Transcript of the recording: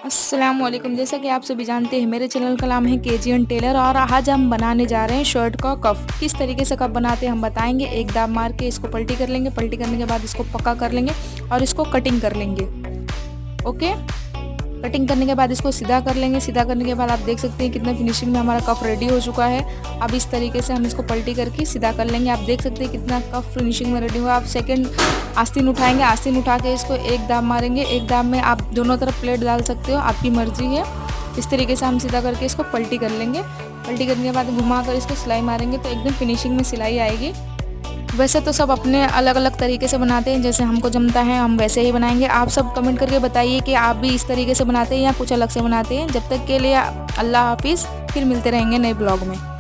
अस्सलामुअलैकुम। जैसा कि आप सभी जानते हैं मेरे चैनल का नाम है केजीएन टेलर और आज हम बनाने जा रहे हैं शर्ट का कफ। किस तरीके से कफ बनाते हैं हम बताएंगे। एक दाब मार के इसको पलटी कर लेंगे, पलटी करने के बाद इसको पक्का कर लेंगे और इसको कटिंग कर लेंगे। ओके, कटिंग करने के बाद इसको सीधा कर लेंगे। सीधा करने के बाद आप देख सकते हैं कितना फिनिशिंग में हमारा कफ रेडी हो चुका है। अब इस तरीके से हम इसको पलटी करके सीधा कर लेंगे। आप देख सकते हैं कितना कफ फिनिशिंग में रेडी हुआ। आप सेकंड आस्तीन उठाएंगे, आस्तीन उठा के इसको एक दाब मारेंगे। एक दाब में आप दोनों तरफ प्लेट डाल सकते हो, आपकी मर्जी है। इस तरीके से हम सीधा करके इसको पलटी कर लेंगे। पलटी करने के बाद घुमा कर इसको सिलाई मारेंगे तो एकदम फिनिशिंग में सिलाई आएगी। वैसे तो सब अपने अलग अलग तरीके से बनाते हैं, जैसे हमको जमता है हम वैसे ही बनाएंगे। आप सब कमेंट करके बताइए कि आप भी इस तरीके से बनाते हैं या कुछ अलग से बनाते हैं। जब तक के लिए अल्लाह हाफिज़, फिर मिलते रहेंगे नए ब्लॉग में।